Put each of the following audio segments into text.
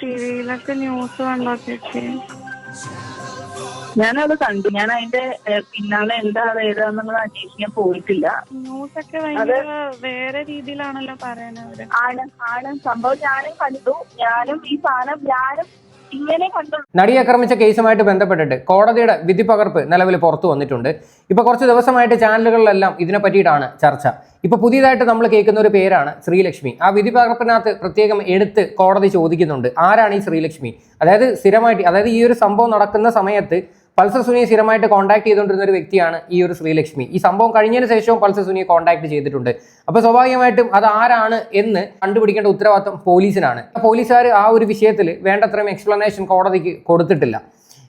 ടിവിയിലൊക്കെ news കണ്ടോ ചേച്ചി? ഞാനത് കണ്ടു. ഞാൻ അതിന്റെ പിന്നാലെ എന്താണ് ഏതാന്നുള്ളത് അന്വേഷിക്കാൻ പോയിട്ടില്ല. ന്യൂസൊക്കെ ഭയങ്കര വേറെ രീതിയിലാണല്ലോ പറയുന്നത്. ആണ് സംഭവം ഞാനും കണ്ടു. ഞാനും ഈ സാധനം ഇങ്ങനെ കണ്ടു. നടിയെ ആക്രമിച്ച കേസുമായിട്ട് ബന്ധപ്പെട്ടിട്ട് കോടതിയുടെ വിധി പകർപ്പ് നിലവിൽ പുറത്തു വന്നിട്ടുണ്ട്. ഇപ്പൊ കുറച്ച് ദിവസമായിട്ട് ചാനലുകളിലെല്ലാം ഇതിനെ പറ്റിയിട്ടാണ് ചർച്ച. ഇപ്പൊ പുതിയതായിട്ട് നമ്മൾ കേൾക്കുന്ന ഒരു പേരാണ് ശ്രീലക്ഷ്മി. ആ വിധി പകർപ്പിനകത്ത് പ്രത്യേകം എടുത്ത് കോടതി ചോദിക്കുന്നുണ്ട്, ആരാണ് ഈ ശ്രീലക്ഷ്മി? അതായത് സ്ഥിരമായിട്ട്, അതായത് ഈ ഒരു സംഭവം നടക്കുന്ന സമയത്ത് പൾസർ സുനിയെ സ്ഥിരമായിട്ട് കോൺടാക്ട് ചെയ്തുകൊണ്ടിരുന്ന ഒരു വ്യക്തിയാണ് ഈ ഒരു ശ്രീലക്ഷ്മി. ഈ സംഭവം കഴിഞ്ഞതിന് ശേഷവും പൾസർ സുനിയെ കോൺടാക്ട് ചെയ്തിട്ടുണ്ട്. അപ്പോൾ സ്വാഭാവികമായിട്ടും അത് ആരാണ് എന്ന് കണ്ടുപിടിക്കേണ്ട ഉത്തരവാദിത്വം പോലീസിനാണ്. പോലീസുകാർ ആ ഒരു വിഷയത്തിൽ വേണ്ടത്രയും എക്സ്പ്ലനേഷൻ കോടതിക്ക് കൊടുത്തിട്ടില്ല.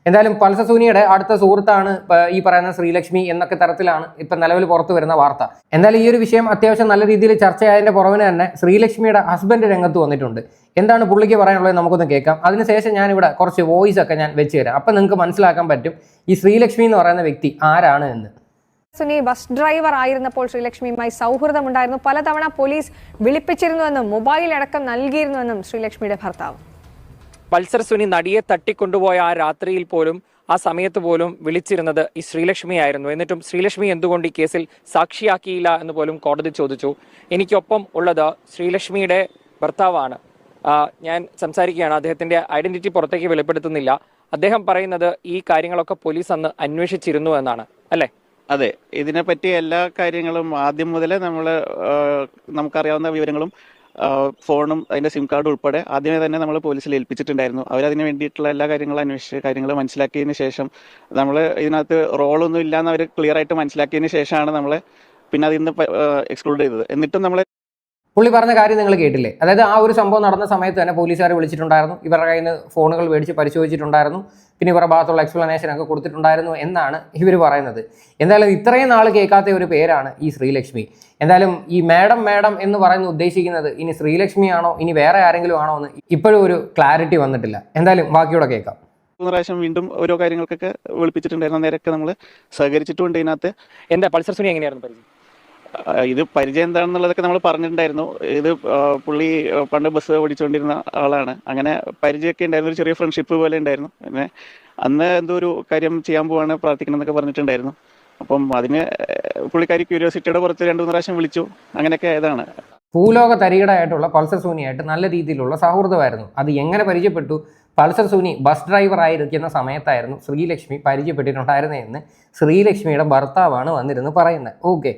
എന്തായാലും പൾസർ സുനിയുടെ അടുത്ത സുഹൃത്താണ് ഈ പറയുന്ന ശ്രീലക്ഷ്മി എന്നൊക്കെ തരത്തിലാണ് ഇപ്പൊ നിലവിൽ പുറത്തു വരുന്ന വാർത്ത. എന്തായാലും ഈ ഒരു വിഷയം അത്യാവശ്യം നല്ല രീതിയിൽ ചർച്ചയായതിന്റെ പുറവിന് തന്നെ ശ്രീലക്ഷ്മിയുടെ ഹസ്ബൻഡ് രംഗത്ത് വന്നിട്ടുണ്ട്. എന്താണ് പുള്ളിക്ക് പറയാനുള്ളത് നമുക്കൊന്ന് കേൾക്കാം. അതിനുശേഷം ഞാനിവിടെ കുറച്ച് വോയിസ് ഒക്കെ ഞാൻ വെച്ച് തരാം. അപ്പം നിങ്ങൾക്ക് മനസ്സിലാക്കാൻ പറ്റും ഈ ശ്രീലക്ഷ്മി എന്ന് പറയുന്ന വ്യക്തി ആരാണ് എന്ന്. സുനി ബസ് ഡ്രൈവർ ആയിരുന്നപ്പോൾ ശ്രീലക്ഷ്മിയുമായി സൗഹൃദമുണ്ടായിരുന്നു. പലതവണ പോലീസ് വിളിപ്പിച്ചിരുന്നുവെന്നും മൊബൈൽ അടക്കം നൽകിയിരുന്നുവെന്നും ശ്രീലക്ഷ്മിയുടെ ഭർത്താവ്. പൾസർ സുനി നടിയെ തട്ടിക്കൊണ്ടുപോയ ആ രാത്രിയിൽ പോലും, ആ സമയത്ത് പോലും വിളിച്ചിരുന്നത് ഈ ശ്രീലക്ഷ്മിയായിരുന്നു. എന്നിട്ടും ശ്രീലക്ഷ്മി എന്തുകൊണ്ട് ഈ കേസിൽ സാക്ഷിയാക്കിയില്ല എന്ന് പോലും കോടതി ചോദിച്ചു. എനിക്കൊപ്പം ഉള്ളത് ശ്രീലക്ഷ്മിയുടെ ഭർത്താവാണ്. ഞാൻ സംസാരിക്കുകയാണ്. അദ്ദേഹത്തിന്റെ ഐഡന്റിറ്റി പുറത്തേക്ക് വെളിപ്പെടുത്തുന്നില്ല. അദ്ദേഹം പറയുന്നത് ഈ കാര്യങ്ങളൊക്കെ പോലീസ് അന്ന് അന്വേഷിച്ചിരുന്നു എന്നാണ്, അല്ലേ? അതെ, ഇതിനെപ്പറ്റി എല്ലാ കാര്യങ്ങളും ആദ്യം മുതലേ നമുക്കറിയാവുന്ന വിവരങ്ങളും ഫോണും അതിന്റെ സിം കാർഡ് ഉൾപ്പെടെ ആദ്യമേ തന്നെ നമ്മൾ പോലീസിൽ ഏൽപ്പിച്ചിട്ടുണ്ടായിരുന്നു. അവരതിന് വേണ്ടിയിട്ടുള്ള എല്ലാ കാര്യങ്ങളും അന്വേഷിച്ച് കാര്യങ്ങൾ മനസ്സിലാക്കിയതിന് ശേഷം നമ്മൾ ഇതിനകത്ത് റോളൊന്നും ഇല്ലാന്ന് അവർ ക്ലിയർ ആയിട്ട് മനസ്സിലാക്കിയതിന് ശേഷമാണ് നമ്മൾ പിന്നെ അതിൽ നിന്ന് എക്സ്ക്ലൂഡ് ചെയ്തത്. എന്നിട്ടും നമ്മൾ പുള്ളി പറഞ്ഞ കാര്യം നിങ്ങൾ കേട്ടില്ലേ? അതായത് ആ ഒരു സംഭവം നടന്ന സമയത്ത് തന്നെ പോലീസുകാർ വിളിച്ചിട്ടുണ്ടായിരുന്നു, ഇവരുടെ കയ്യിൽ നിന്ന് ഫോണുകൾ മേടിച്ച് പരിശോധിച്ചിട്ടുണ്ടായിരുന്നു, പിന്നെ ഇവരുടെ ഭാഗത്തുള്ള എക്സ്പ്ലനേഷൻ ഒക്കെ കൊടുത്തിട്ടുണ്ടായിരുന്നു എന്നാണ് ഇവർ പറയുന്നത്. എന്തായാലും ഇത്രയും നാൾ കേൾക്കാത്ത ഒരു പേരാണ് ഈ ശ്രീലക്ഷ്മി. എന്തായാലും ഈ മാഡം എന്ന് പറയുന്ന ഉദ്ദേശിക്കുന്നത് ഇനി ശ്രീലക്ഷ്മിയാണോ ഇനി വേറെ ആരെങ്കിലും ആണോ എന്ന് ഇപ്പോഴും ഒരു ക്ലാരിറ്റി വന്നിട്ടില്ല. എന്തായാലും ബാക്കിയൂടെ കേൾക്കാം. 3 പ്രാവശ്യം വീണ്ടും ഓരോ കാര്യങ്ങൾക്കൊക്കെ വിളിപ്പിച്ചിട്ടുണ്ടായിരുന്നു. നേരൊക്കെ നമ്മൾ സഹകരിച്ചിട്ടുണ്ട്. ഇതിനകത്ത് എന്താ പൾസർ സുനി എങ്ങനെയായിരുന്നു പരിചയം? ഇത് പരിചയം എന്താണെന്നുള്ളതൊക്കെ നമ്മൾ പറഞ്ഞിട്ടുണ്ടായിരുന്നു. ഇത് പുള്ളി പണ്ട് ബസ് ഓടിച്ചുകൊണ്ടിരുന്ന ആളാണ്. അങ്ങനെ പരിചയമൊക്കെ ഉണ്ടായിരുന്നു. ഒരു ചെറിയ ഫ്രണ്ട്ഷിപ്പ് പോലെ ഉണ്ടായിരുന്നു. പിന്നെ അന്ന് എന്തോ ഒരു കാര്യം ചെയ്യാൻ പോവാണ്, പ്രാർത്ഥിക്കണം എന്നൊക്കെ പറഞ്ഞിട്ടുണ്ടായിരുന്നു. അപ്പം അതിന് പുള്ളിക്കാരി ക്യൂരിയോസിറ്റിയുടെ പുറത്ത് 2-3 പ്രാവശ്യം വിളിച്ചു. അങ്ങനെയൊക്കെ ആയതാണ്. ഭൂലോക തരികിടായിട്ടുള്ള പൾസർ സുനിയായിട്ട് നല്ല രീതിയിലുള്ള സൗഹൃദമായിരുന്നു. അത് എങ്ങനെ പരിചയപ്പെട്ടു? പൾസർ സുനി ബസ് ഡ്രൈവർ ആയിരിക്കുന്ന സമയത്തായിരുന്നു ശ്രീലക്ഷ്മി പരിചയപ്പെട്ടിട്ടുണ്ടായിരുന്നതെന്ന് ശ്രീലക്ഷ്മിയുടെ ഭർത്താവാണ് വന്നിരുന്ന് പറയുന്നത്. ഓക്കെ,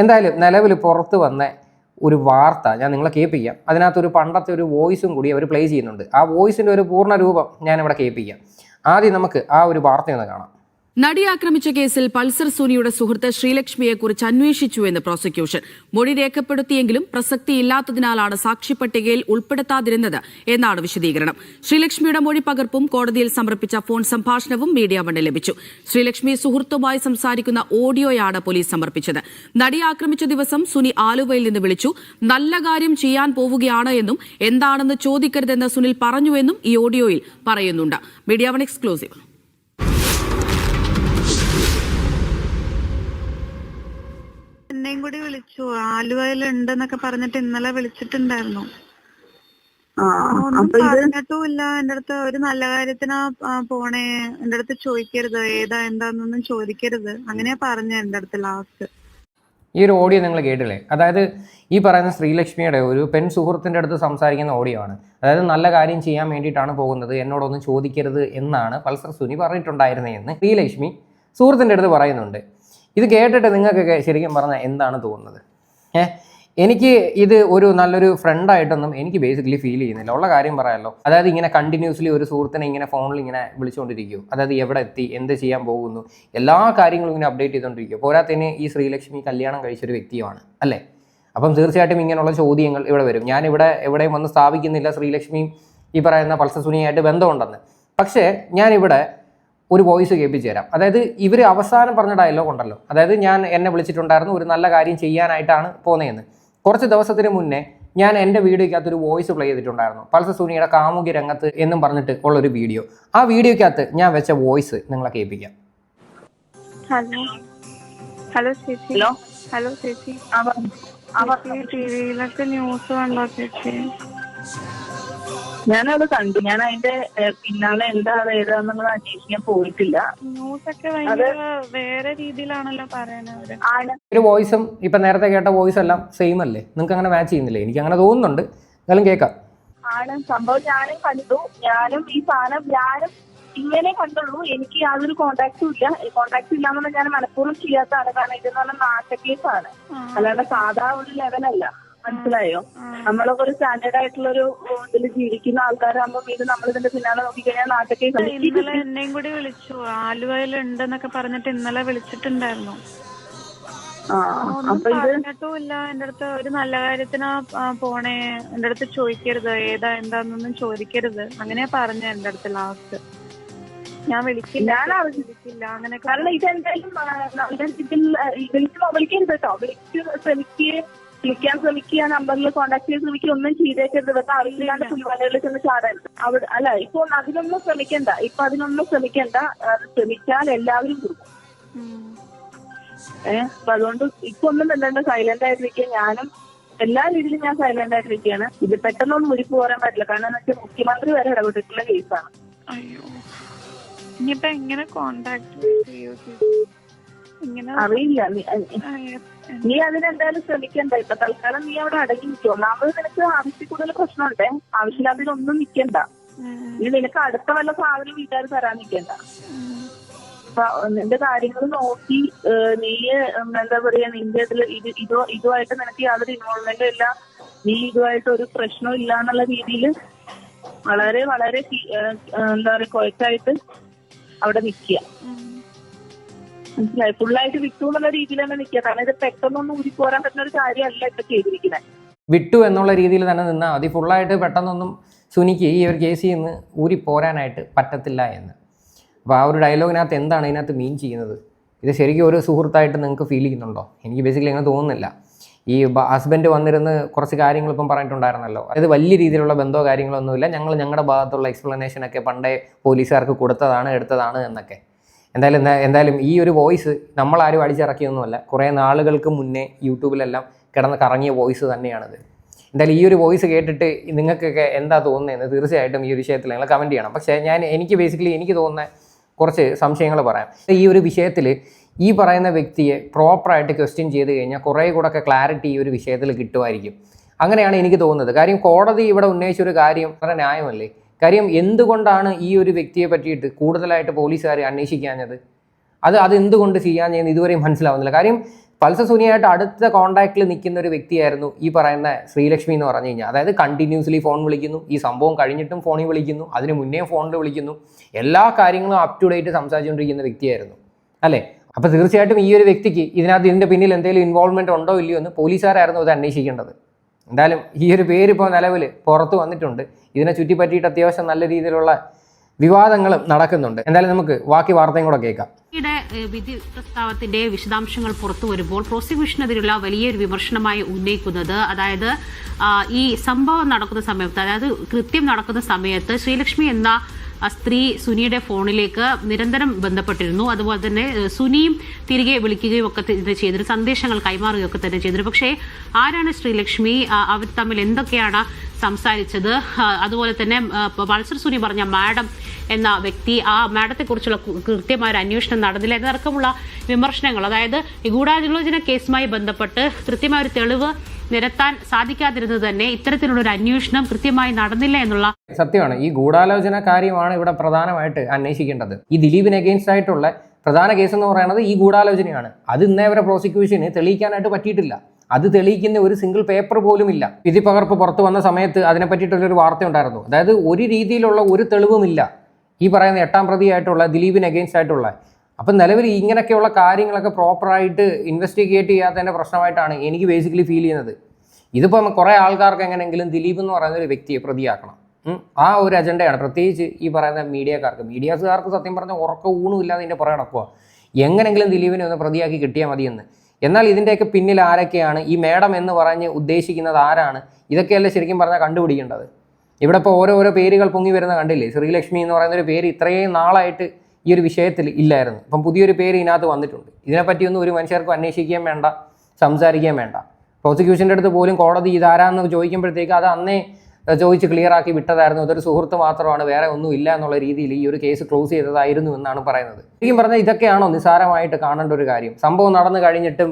എന്തായാലും നിലവിൽ പുറത്ത് വന്ന ഒരു വാർത്ത ഞാൻ നിങ്ങളെ കേൾപ്പിക്കാം. അതിനകത്തൊരു പണ്ടത്തെ ഒരു വോയിസും കൂടി അവർ പ്ലേ ചെയ്യുന്നുണ്ട്. ആ വോയിസിൻ്റെ ഒരു പൂർണ്ണ രൂപം ഞാനിവിടെ കേൾപ്പിക്കാം. ആദ്യം നമുക്ക് ആ ഒരു വാർത്തയൊന്ന് കാണാം. നടി ആക്രമിച്ച കേസിൽ പൾസർ സുനിയുടെ സുഹൃത്ത് ശ്രീലക്ഷ്മിയെക്കുറിച്ച് അന്വേഷിച്ചുവെന്ന് പ്രോസിക്യൂഷൻ. മൊഴി രേഖപ്പെടുത്തിയെങ്കിലും പ്രസക്തിയില്ലാത്തതിനാലാണ് സാക്ഷിപ്പട്ടികയിൽ ഉൾപ്പെടുത്താതിരുന്നത് എന്നാണ് വിശദീകരണം. ശ്രീലക്ഷ്മിയുടെ മൊഴി പകർപ്പും കോടതിയിൽ സമർപ്പിച്ച ഫോൺ സംഭാഷണവും മീഡിയ വണ്ണിന് ലഭിച്ചു. ശ്രീലക്ഷ്മി സുഹൃത്തുമായി സംസാരിക്കുന്ന ഓഡിയോയാണ് പോലീസ് സമർപ്പിച്ചത്. നടി ആക്രമിച്ച ദിവസം സുനി ആലുവയിൽ നിന്ന് വിളിച്ചു. നല്ല കാര്യം ചെയ്യാൻ പോവുകയാണ് എന്നും എന്താണെന്ന് ചോദിക്കരുതെന്ന് സുനിൽ പറഞ്ഞുവെന്നും ഈ ഓഡിയോയിൽ പറയുന്നുണ്ട്. Media one exclusive. എന്നെയും കൂടി വിളിച്ചു. ആലുവയിലുണ്ടെന്നൊക്കെ പറഞ്ഞിട്ട് ഇന്നലെ വിളിച്ചിട്ടുണ്ടായിരുന്നു. ഒന്നും പറഞ്ഞിട്ടുമില്ല. എന്റെ അടുത്ത് ഒരു നല്ല കാര്യത്തിനാ പോണേ, എന്റെ അടുത്ത് ചോദിക്കരുത് എന്താന്നൊന്നും ചോദിക്കരുത്, അങ്ങനെയാ പറഞ്ഞ എന്റെ അടുത്ത് ലാസ്റ്റ്. ഈ ഒരു ഓഡിയോ നിങ്ങൾ കേട്ടില്ലേ? അതായത് ഈ പറയുന്ന ശ്രീലക്ഷ്മിയുടെ ഒരു പെൺ സുഹൃത്തിൻ്റെ അടുത്ത് സംസാരിക്കുന്ന ഓഡിയോ ആണ്. അതായത് നല്ല കാര്യം ചെയ്യാൻ വേണ്ടിയിട്ടാണ് പോകുന്നത്, എന്നോടൊന്നും ചോദിക്കരുത് എന്നാണ് പൾസർ സുനി പറഞ്ഞിട്ടുണ്ടായിരുന്നതെന്ന് ശ്രീലക്ഷ്മി സുഹൃത്തിൻ്റെ അടുത്ത് പറയുന്നുണ്ട്. ഇത് കേട്ടിട്ട് നിങ്ങൾക്കൊക്കെ ശരിക്കും പറഞ്ഞാൽ എന്താണ് തോന്നുന്നത്? എനിക്ക് ഇത് ഒരു നല്ലൊരു ഫ്രണ്ടായിട്ടൊന്നും എനിക്ക് ബേസിക്കലി ഫീൽ ചെയ്യുന്നില്ല. ഉള്ള കാര്യം പറയാമല്ലോ. അതായത് ഇങ്ങനെ കണ്ടിന്യൂസ്ലി ഒരു സുഹൃത്തിനെ ഇങ്ങനെ ഫോണിൽ ഇങ്ങനെ വിളിച്ചുകൊണ്ടിരിക്കും. അതായത് എവിടെ എത്തി, എന്ത് ചെയ്യാൻ പോകുന്നു, എല്ലാ കാര്യങ്ങളും ഇങ്ങനെ അപ്ഡേറ്റ് ചെയ്തുകൊണ്ടിരിക്കും. പോരാത്തതിന് ഈ ശ്രീലക്ഷ്മി കല്യാണം കഴിച്ചൊരു വ്യക്തിയാണ്, അല്ലേ? അപ്പം തീർച്ചയായിട്ടും ഇങ്ങനെയുള്ള ചോദ്യങ്ങൾ ഇവിടെ വരും. ഞാനിവിടെ എവിടെയും വന്ന് സ്ഥാപിക്കുന്നില്ല ശ്രീലക്ഷ്മിയും ഈ പറയുന്ന പൾസർ സുനിയായിട്ട് ബന്ധമുണ്ടെന്ന്. പക്ഷേ ഞാനിവിടെ ഒരു വോയിസ് കേൾപ്പിച്ചു തരാം. അതായത് ഇവർ അവസാനം പറഞ്ഞ ഡയലോഗ് ഉണ്ടല്ലോ, അതായത് എന്നെ വിളിച്ചിട്ടുണ്ടായിരുന്നു, ഒരു നല്ല കാര്യം ചെയ്യാനായിട്ടാണ് പോകുന്നതെന്ന്. കുറച്ച് ദിവസത്തിന് മുന്നേ ഞാൻ എൻ്റെ വീഡിയോയ്ക്കകത്ത് ഒരു വോയിസ് പ്ലേ ചെയ്തിട്ടുണ്ടായിരുന്നു, പൾസർ സുനിയുടെ കാമുകി രംഗത്ത് എന്നും പറഞ്ഞിട്ട് ഉള്ളൊരു വീഡിയോ. ആ വീഡിയോയ്ക്കകത്ത് ഞാൻ വെച്ച വോയിസ് നിങ്ങളെ കേൾപ്പിക്കാം. ഹലോ ചേച്ചി. ഹലോ ചേച്ചി, ടിവിയിലൊക്കെ ന്യൂസ് കണ്ടോ ചേച്ചി? ഞാനത് കണ്ടു. ഞാൻ അതിന്റെ പിന്നാലെ എന്താ ഏതാന്നുള്ളത് അന്വേഷിക്കാൻ പോയിട്ടില്ല. ന്യൂസൊക്കെ ഭയങ്കര വേറെ രീതിയിലാണല്ലോ പറയുന്നത്. ആണ് ഒരു വോയിസും ഇപ്പം നേരത്തെ കേട്ട വോയിസ് എല്ലാം സെയിം അല്ലേ? നിങ്ങൾക്ക് അങ്ങനെ മാച്ച് ചെയ്യുന്നില്ലേ? എനിക്ക് അങ്ങനെ തോന്നുന്നുണ്ട്. എന്നാലും കേൾക്കാം. ആണ് സംഭവം. ഞാനും കണ്ടു. ഞാനും ഈ സാധനം ഞാനും ഇങ്ങനെ കണ്ടുള്ളൂ. എനിക്ക് യാതൊരു കോണ്ടാക്റ്റും ഇല്ല. കോണ്ടാക്ട് ഇല്ലാന്നുള്ള ഞാൻ മനഃപൂർവ്വം ചെയ്യാത്തതാണ്. കാരണം ഇതെന്ന് പറഞ്ഞാൽ നാട്ടക്കേസാണ്, അല്ലാണ്ട് സാധാ ഒരു ലെവലല്ല. മനസ്സിലായോ? നമ്മളൊക്കെ ഒരു സ്റ്റാൻഡേർഡ് ആയിട്ടുള്ള ഒരു ഇതിൽ ജീവിക്കുന്ന ആൾക്കാരാകുമ്പോൾ ഇത് നമ്മൾ ഇതിന്റെ പിന്നാലെ നോക്കിക്കഴിഞ്ഞാൽ നാട്ടക്കേസ്. ഇന്നലെ എന്നെയും കൂടി വിളിച്ചു. ആലുവയിൽ ഉണ്ടെന്നൊക്കെ പറഞ്ഞിട്ട് ഇന്നലെ വിളിച്ചിട്ടുണ്ടായിരുന്നു. ഒന്നും പറഞ്ഞിട്ടുമില്ല. എന്റെ അടുത്ത് ഒരു നല്ല കാര്യത്തിനാ പോണേ, എന്റെ അടുത്ത് ചോദിക്കരുത് ഏതാ എന്താന്നൊന്നും ചോദിക്കരുത്, അങ്ങനെയാ പറഞ്ഞ എന്റെ അടുത്ത് ലാസ്റ്റ്. ഞാൻ വിളിക്കില്ല അങ്ങനെ. കാരണം ഇതെന്തായാലും വിളിക്കരുത് കേട്ടോ. വിളിക്കാൻ ശ്രമിക്കുക, നമ്പറിൽ കോൺടാക്ട് ചെയ്ത് ശ്രമിക്കുക, ഒന്നും ചെയ്തേക്കരുത്. ഇതൊക്കെ ആവശ്യമില്ലാണ്ട് പുലിവാലകളിൽ ചെന്ന് ചാടരുത്. അവിടെ അല്ല, ഇപ്പൊ അതിനൊന്നും ശ്രമിക്കണ്ട. അത് ശ്രമിച്ചാൽ എല്ലാവരും കൊടുക്കും. അപ്പൊ അതുകൊണ്ട് ഇപ്പൊ ഒന്നും തന്നെ സൈലന്റ് ആയിട്ടിരിക്കുക. ഞാനും എല്ലാ രീതിയിലും ഞാൻ സൈലന്റ് ആയിട്ടിരിക്കുകയാണ്. ഇത് പെട്ടെന്നൊന്നും മുരിപ്പ് പോരാൻ പറ്റില്ല. കാരണം എന്ന് വെച്ചാൽ മുഖ്യമന്ത്രി വരെ ഇടപെട്ടിട്ടുള്ള കേസാണ്. അയ്യോ, ഇനിയിപ്പോ എങ്ങനെ കോണ്ടാക്ട് അറിയില്ല. നീ അതിനെന്തായാലും ശ്രമിക്കണ്ട. ഇപ്പൊ തൽക്കാലം നീ അവിടെ അടങ്ങി നിൽക്കും. ഒന്നാമത് നിനക്ക് ആവശ്യത്തിൽ കൂടുതൽ പ്രശ്നമുണ്ടേ. ആവശ്യമില്ലാത്തതിനൊന്നും നിൽക്കണ്ട. നീ നിനക്ക് അടുത്ത വല്ല സാധനം വീട്ടുകാർ തരാൻ നിൽക്കണ്ട. നിന്റെ കാര്യങ്ങൾ നോക്കി നീ എന്താ പറയാ, നിന്റെ ഇതുമായിട്ട് നിനക്ക് യാതൊരു ഇൻവോൾവ്മെന്റും ഇല്ല, നീ ഇതുമായിട്ട് ഒരു പ്രശ്നവും ഇല്ല എന്നുള്ള രീതിയിൽ വളരെ വളരെ എന്താ പറയാ ക്വയറ്റായിട്ട് അവിടെ നിൽക്കുക. മനസ്സിലായി? ഫുള്ളായിട്ട് വിട്ടു എന്നുള്ള രീതിയിൽ തന്നെ നിൽക്കുക. കാരണം ഇത് പെട്ടെന്നൊന്നും ഊരിപ്പോരാൻ പറ്റുന്ന ഒരു കാര്യമല്ല ഇപ്പൊ ചെയ്തിരിക്കുന്നത്. വിട്ടു എന്നുള്ള രീതിയിൽ തന്നെ നിന്നാൽ മതി. ഫുള്ളായിട്ട് പെട്ടെന്നൊന്നും സുനിക്ക് ഈ ഒരു കേസിൽ നിന്ന് ഊരിപ്പോരാനായിട്ട് പറ്റത്തില്ല എന്ന്. അപ്പോൾ ആ ഒരു ഡയലോഗിനകത്ത് എന്താണ് ഇതിനകത്ത് മീൻ ചെയ്യുന്നത്? ഇത് ശരിക്കും ഒരു സുഹൃത്തായിട്ട് നിങ്ങൾക്ക് ഫീൽ ചെയ്യുന്നുണ്ടോ? എനിക്ക് ബേസിക്കലി അങ്ങനെ തോന്നുന്നില്ല. ഈ ഹസ്ബൻഡ് വന്നിരുന്ന് കുറച്ച് കാര്യങ്ങൾ ഇപ്പം പറഞ്ഞിട്ടുണ്ടായിരുന്നല്ലോ. അതായത് വലിയ രീതിയിലുള്ള ബന്ധമോ കാര്യങ്ങളൊന്നുമില്ല, ഞങ്ങളുടെ ഭാഗത്തുള്ള എക്സ്പ്ലനേഷനൊക്കെ പണ്ടേ പോലീസുകാർക്ക് കൊടുത്തതാണ് എടുത്തതാണ് എന്നൊക്കെ. എന്തായാലും ഈ ഒരു വോയിസ് നമ്മളാരും അടിച്ചിറക്കിയൊന്നുമല്ല. കുറേ നാളുകൾക്ക് മുന്നേ യൂട്യൂബിലെല്ലാം കിടന്ന് കറങ്ങിയ വോയിസ് തന്നെയാണിത്. എന്തായാലും ഈ ഒരു വോയിസ് കേട്ടിട്ട് നിങ്ങൾക്കൊക്കെ എന്താ തോന്നുന്നതെന്ന് തീർച്ചയായിട്ടും ഈ ഒരു വിഷയത്തിൽ നിങ്ങൾ കമൻറ്റ് ചെയ്യണം. പക്ഷേ എനിക്ക് തോന്നുന്ന കുറച്ച് സംശയങ്ങൾ പറയാം. ഈ ഒരു വിഷയത്തിൽ ഈ പറയുന്ന വ്യക്തിയെ പ്രോപ്പറായിട്ട് ക്വസ്റ്റ്യൻ ചെയ്ത് കഴിഞ്ഞാൽ കുറേ കൂടെയൊക്കെ ക്ലാരിറ്റി ഈ ഒരു വിഷയത്തിൽ കിട്ടുമായിരിക്കും. അങ്ങനെയാണ് എനിക്ക് തോന്നുന്നത്. കാര്യം കോടതി ഇവിടെ ഉന്നയിച്ചൊരു കാര്യം വളരെ ന്യായമല്ലേ? കാര്യം എന്തുകൊണ്ടാണ് ഈ ഒരു വ്യക്തിയെ പറ്റിയിട്ട് കൂടുതലായിട്ട് പോലീസുകാർ അന്വേഷിക്കാഞ്ഞത്? അത് എന്തുകൊണ്ട് ചെയ്യാഞ്ഞെന്ന് ഇതുവരെയും മനസ്സിലാവുന്നില്ല. കാര്യം പൾസർ സുനിയായിട്ട് അടുത്ത കോൺടാക്റ്റിൽ നിൽക്കുന്ന ഒരു വ്യക്തിയായിരുന്നു ഈ പറയുന്ന ശ്രീലക്ഷ്മി എന്ന് പറഞ്ഞു കഴിഞ്ഞാൽ. അതായത് കണ്ടിന്യൂസ്ലി ഫോൺ വിളിക്കുന്നു, ഈ സംഭവം കഴിഞ്ഞിട്ടും ഫോണിൽ വിളിക്കുന്നു, അതിന് മുന്നേ ഫോണിൽ വിളിക്കുന്നു, എല്ലാ കാര്യങ്ങളും അപ് ടു ഡേറ്റ് സംസാരിച്ചുകൊണ്ടിരിക്കുന്ന വ്യക്തിയായിരുന്നു അല്ലേ? അപ്പോൾ തീർച്ചയായിട്ടും ഈ ഒരു വ്യക്തിക്ക് ഇതിന്റെ പിന്നിൽ എന്തെങ്കിലും ഇൻവോൾവ്മെന്റ് ഉണ്ടോ ഇല്ലയോ എന്ന് പോലീസുകാരായിരുന്നു ഇത് അന്വേഷിക്കേണ്ടത്. എന്തായാലും ഈ ഒരു പേര് ഇപ്പോൾ നിലവിൽ പുറത്ത് വന്നിട്ടുണ്ട്. ഇതിനെ ചുറ്റിപ്പറ്റിയിട്ട് അത്യാവശ്യം നല്ല രീതിയിലുള്ള വിവാദങ്ങളും നടക്കുന്നുണ്ട്. എന്തായാലും നമുക്ക് ബാക്കി വാർത്തയും കൂടെ കേൾക്കാം. വിധി പ്രസ്താവത്തിന്റെ വിശദാംശങ്ങൾ പുറത്തു വരുമ്പോൾ പ്രോസിക്യൂഷനെതിരെയുള്ള വലിയൊരു വിമർശനമായി ഉന്നയിക്കുന്നത്, അതായത് ഈ സംഭവം നടക്കുന്ന സമയത്ത്, അതായത് കൃത്യം നടക്കുന്ന സമയത്ത് ശ്രീലക്ഷ്മി എന്ന സ്ത്രീ സുനിയുടെ ഫോണിലേക്ക് നിരന്തരം ബന്ധപ്പെട്ടിരുന്നു. അതുപോലെ തന്നെ സുനിയും തിരികെ വിളിക്കുകയും ഒക്കെ ചെയ്തിരുന്നു, സന്ദേശങ്ങൾ കൈമാറുകയൊക്കെ തന്നെ ചെയ്തിരുന്നു. പക്ഷേ ആരാണ് ശ്രീലക്ഷ്മി, അവർ തമ്മിൽ എന്തൊക്കെയാണ് സംസാരിച്ചത്, അതുപോലെ തന്നെ പൾസർ സുനി പറഞ്ഞ മാഡം എന്ന വ്യക്തി, ആ മാഡത്തെക്കുറിച്ചുള്ള കൃത്യമായ ഒരു അന്വേഷണം നടന്നില്ല എന്നടക്കമുള്ള വിമർശനങ്ങൾ, അതായത് ഈ ഗൂഢാലോചന കേസുമായി ബന്ധപ്പെട്ട് കൃത്യമായ ഒരു തെളിവ് നിരത്താൻ സാധിക്കാതിരുന്നത് തന്നെ ഇത്തരത്തിലുള്ള ഒരു അന്വേഷണം കൃത്യമായി നടന്നില്ല എന്നുള്ള സത്യമാണ്. ഈ ഗൂഢാലോചന കാര്യമാണ് ഇവിടെ പ്രധാനമായിട്ട് അന്വേഷിക്കേണ്ടത്. ഈ ദിലീപിന് അഗെയിൻസ്റ്റ് ആയിട്ടുള്ള പ്രധാന കേസ് എന്ന് പറയുന്നത് ഈ ഗൂഢാലോചനയാണ്. അത് ഇന്നേ വരെ പ്രോസിക്യൂഷന് തെളിയിക്കാനായിട്ട് പറ്റിയിട്ടില്ല. അത് തെളിയിക്കുന്ന ഒരു സിംഗിൾ പേപ്പർ പോലും ഇല്ല. വിധി പകർപ്പ് പുറത്തു വന്ന സമയത്ത് അതിനെ പറ്റിയിട്ടുള്ളൊരു വാർത്ത ഉണ്ടായിരുന്നു. അതായത് ഒരു രീതിയിലുള്ള ഒരു തെളിവുമില്ല ഈ പറയുന്ന 8ാം പ്രതിയായിട്ടുള്ള ദിലീപിന് അഗെയിൻസ്റ്റ് ആയിട്ടുള്ള. അപ്പം നിലവിൽ ഇങ്ങനെയൊക്കെയുള്ള കാര്യങ്ങളൊക്കെ പ്രോപ്പറായിട്ട് ഇൻവെസ്റ്റിഗേറ്റ് ചെയ്യാത്തതിൻ്റെ പ്രശ്നമായിട്ടാണ് എനിക്ക് ബേസിക്കലി ഫീൽ ചെയ്യുന്നത്. ഇതിപ്പം കുറേ ആൾക്കാർക്ക് എങ്ങനെയെങ്കിലും ദിലീപ് എന്ന് പറയുന്ന ഒരു വ്യക്തിയെ പ്രതിയാക്കണം, ആ ഒരു അജണ്ടയാണ്. പ്രത്യേകിച്ച് ഈ പറയുന്ന മീഡിയക്കാർക്ക് സത്യം പറഞ്ഞാൽ ഉറക്ക ഊണും ഇല്ലാതെ ഇതിൻ്റെ പുറകെ നടക്കുക. എങ്ങനെങ്കിലും ദിലീപിനെ ഒന്ന് പ്രതിയാക്കി കിട്ടിയാൽ മതിയെന്ന്. എന്നാൽ ഇതിൻ്റെയൊക്കെ പിന്നിൽ ആരൊക്കെയാണ്, ഈ മേഡം എന്ന് പറഞ്ഞ് ഉദ്ദേശിക്കുന്നത് ആരാണ്, ഇതൊക്കെയല്ലേ ശരിക്കും പറഞ്ഞാൽ കണ്ടുപിടിക്കേണ്ടത്. ഇവിടെ ഇപ്പോൾ ഓരോരോ പേരുകൾ പൊങ്ങി വരുന്ന കണ്ടില്ലേ? ശ്രീലക്ഷ്മി എന്ന് പറയുന്നൊരു പേര് ഇത്രയും നാളായിട്ട് ഈ ഒരു വിഷയത്തിൽ ഇല്ലായിരുന്നു. ഇപ്പം പുതിയൊരു പേര് ഇതിനകത്ത് വന്നിട്ടുണ്ട്. ഇതിനെപ്പറ്റിയൊന്നും ഒരു മനുഷ്യർക്കും അന്വേഷിക്കുകയും വേണ്ട, സംസാരിക്കുകയും വേണ്ട. പ്രോസിക്യൂഷൻ്റെ അടുത്ത് പോലും കോടതി ഇതാരാന്ന് ചോദിക്കുമ്പോഴത്തേക്ക് അത് അന്നേ ചോദിച്ച് ക്ലിയർ ആക്കി വിട്ടതായിരുന്നു, ഇതൊരു സുഹൃത്ത് മാത്രമാണ്, വേറെ ഒന്നും ഇല്ല എന്നുള്ള രീതിയിൽ ഈ ഒരു കേസ് ക്ലോസ് ചെയ്തതായിരുന്നു എന്നാണ് പറയുന്നത്. ശരിക്കും പറഞ്ഞാൽ ഇതൊക്കെയാണോ നിസ്സാരമായിട്ട് കാണേണ്ട ഒരു കാര്യം? സംഭവം നടന്നു കഴിഞ്ഞിട്ടും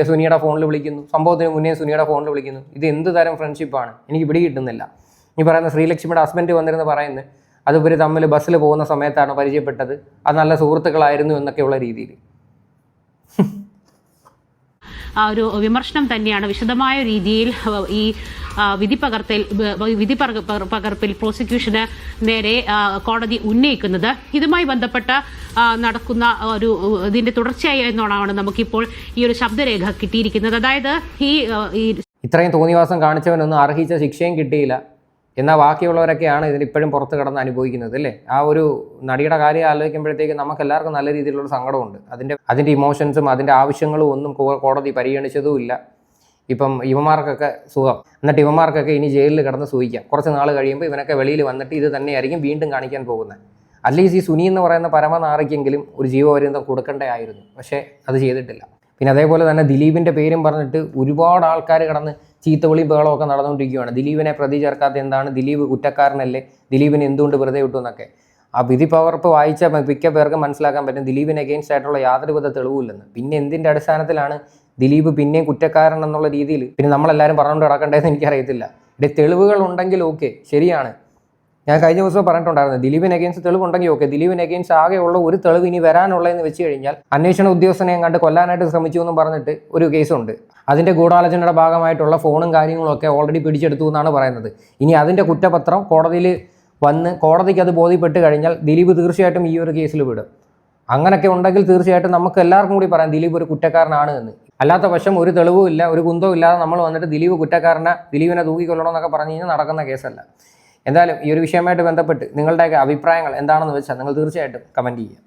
സുനിയുടെ ഫോണിൽ വിളിക്കുന്നു, സംഭവത്തിന് മുന്നേ സുനിയുടെ ഫോണിൽ വിളിക്കുന്നു. ഇത് എന്ത് തരം ഫ്രണ്ട്ഷിപ്പാണ്? എനിക്ക് പിടി കിട്ടുന്നില്ല. ഈ പറയുന്ന ശ്രീലക്ഷ്മിയുടെ ഹസ്ബൻഡ് വന്നിരുന്ന് പറയുന്നത് അത് ഇവർ തമ്മിൽ ബസ്സിൽ പോകുന്ന സമയത്താണ് പരിചയപ്പെട്ടത്, അത് നല്ല സുഹൃത്തുക്കളായിരുന്നു എന്നൊക്കെയുള്ള രീതിയിൽ. ഒരു വിമർശനം തന്നെയാണ്. വിശദമായ രീതിയിൽ ഈ വിധി പകർപ്പിൽ പ്രോസിക്യൂഷന് നേരെ കോടതി ഉന്നയിക്കുന്നത്. ഇതുമായി ബന്ധപ്പെട്ട നടക്കുന്ന ഒരു ഇതിന്റെ തുടർച്ചയായി എന്നോണമാണ് നമുക്കിപ്പോൾ ഈ ഒരു ശബ്ദരേഖ കിട്ടിയിരിക്കുന്നത്. അതായത് ഈ ഇത്രയും തോന്നിവാസം കാണിച്ചവനൊന്നും അർഹിച്ച ശിക്ഷയും കിട്ടിയില്ല, എന്നാൽ ബാക്കിയുള്ളവരൊക്കെയാണ് ഇതിന് ഇപ്പോഴും പുറത്ത് കിടന്ന് അനുഭവിക്കുന്നത് അല്ലേ? ആ ഒരു നടിയുടെ കാര്യം ആലോചിക്കുമ്പോഴത്തേക്ക് നമുക്ക് എല്ലാവർക്കും നല്ല രീതിയിലുള്ള സങ്കടമുണ്ട്. അതിൻ്റെ ഇമോഷൻസും അതിൻ്റെ ആവശ്യങ്ങളും ഒന്നും കോടതി പരിഗണിച്ചതുമില്ല. ഇപ്പം ഇവന്മാർക്കൊക്കെ സുഖം, എന്നിട്ട് ഇവന്മാർക്കൊക്കെ ഇനി ജയിലിൽ കിടന്ന് സൂഹിക്കാം. കുറച്ച് നാൾ കഴിയുമ്പോൾ ഇവനൊക്കെ വെളിയിൽ വന്നിട്ട് ഇത് തന്നെയായിരിക്കും വീണ്ടും കാണിക്കാൻ പോകുന്നത്. അറ്റ്ലീസ്റ്റ് ഈ സുനി എന്ന് പറയുന്ന പരമനാറിക്കെങ്കിലും ഒരു ജീവപര്യന്തം കൊടുക്കേണ്ടേ ആയിരുന്നു, പക്ഷേ അത് ചെയ്തിട്ടില്ല. പിന്നെ അതേപോലെ തന്നെ ദിലീപിൻ്റെ പേരും പറഞ്ഞിട്ട് ഒരുപാട് ആൾക്കാർ കിടന്ന് ചീത്തവിളിയും ബഹളമൊക്കെ നടന്നുകൊണ്ടിരിക്കുകയാണ്. ദിലീപിനെ പ്രതി ചേർക്കാത്ത എന്താണ്, ദിലീപ് കുറ്റക്കാരനല്ലേ, ദിലീപിനെ എന്തുകൊണ്ട് വെറുതെ വിട്ടു എന്നൊക്കെ. ആ വിധി പകർപ്പ് വായിച്ച മിക്ക പേർക്ക് മനസ്സിലാക്കാൻ പറ്റും ദിലീപിന് അഗെയിൻസ്റ്റ് ആയിട്ടുള്ള യാതൊരുവിധ തെളിവില്ലെന്ന്. പിന്നെ എന്തിൻ്റെ അടിസ്ഥാനത്തിലാണ് ദിലീപ് പിന്നെയും കുറ്റക്കാരൻ എന്നുള്ള രീതിയിൽ പിന്നെ നമ്മളെല്ലാവരും പറഞ്ഞുകൊണ്ട് കിടക്കേണ്ടതെന്ന് എനിക്കറിയത്തില്ല. ഇവിടെ തെളിവുകൾ ഉണ്ടെങ്കിൽ ഓക്കെ, ശരിയാണ്. ഞാൻ കഴിഞ്ഞ ദിവസം പറഞ്ഞിട്ടുണ്ടായിരുന്നു, ദിലീപിന് അഗെയിൻസ്റ്റ് തെളിവുണ്ടെങ്കിൽ ഓക്കെ. ദിലീപിന് അഗെയിൻസ്റ്റ് ആകെയുള്ള ഒരു തെളിവ് ഇനി വരാനുള്ളതെന്ന് വെച്ച് കഴിഞ്ഞാൽ അന്വേഷണ ഉദ്യോഗസ്ഥനെ കണ്ട് കൊല്ലാനായിട്ട് ശ്രമിച്ചു എന്നും പറഞ്ഞിട്ട് ഒരു കേസുണ്ട്. അതിൻ്റെ ഗൂഢാലോചനയുടെ ഭാഗമായിട്ടുള്ള ഫോണും കാര്യങ്ങളും ഒക്കെ ഓൾറെഡി പിടിച്ചെടുത്തു എന്നാണ് പറയുന്നത്. ഇനി അതിൻ്റെ കുറ്റപത്രം കോടതിയിൽ വന്ന് കോടതിക്ക് അത് ബോധ്യപ്പെട്ട് കഴിഞ്ഞാൽ ദിലീപ് തീർച്ചയായിട്ടും ഈ ഒരു കേസിൽ വിടും. അങ്ങനെയൊക്കെ ഉണ്ടെങ്കിൽ തീർച്ചയായിട്ടും നമുക്ക് എല്ലാവർക്കും കൂടി പറയാം ദിലീപ് ഒരു കുറ്റക്കാരനാണ് എന്ന്. അല്ലാത്ത പക്ഷം ഒരു തെളിവും ഇല്ല, ഒരു കുന്തവും ഇല്ലാതെ നമ്മൾ വന്നിട്ട് ദിലീപ് കുറ്റക്കാരനെ, ദിലീപിനെ തൂക്കിക്കൊല്ലണമെന്നൊക്കെ പറഞ്ഞു കഴിഞ്ഞാൽ നടക്കുന്ന കേസല്ല. എന്തായാലും ഈ ഒരു വിഷയമായിട്ട് ബന്ധപ്പെട്ട് നിങ്ങളുടെയൊക്കെ അഭിപ്രായങ്ങൾ എന്താണെന്ന് വെച്ചാൽ നിങ്ങൾ തീർച്ചയായിട്ടും കമൻറ്റ് ചെയ്യുക.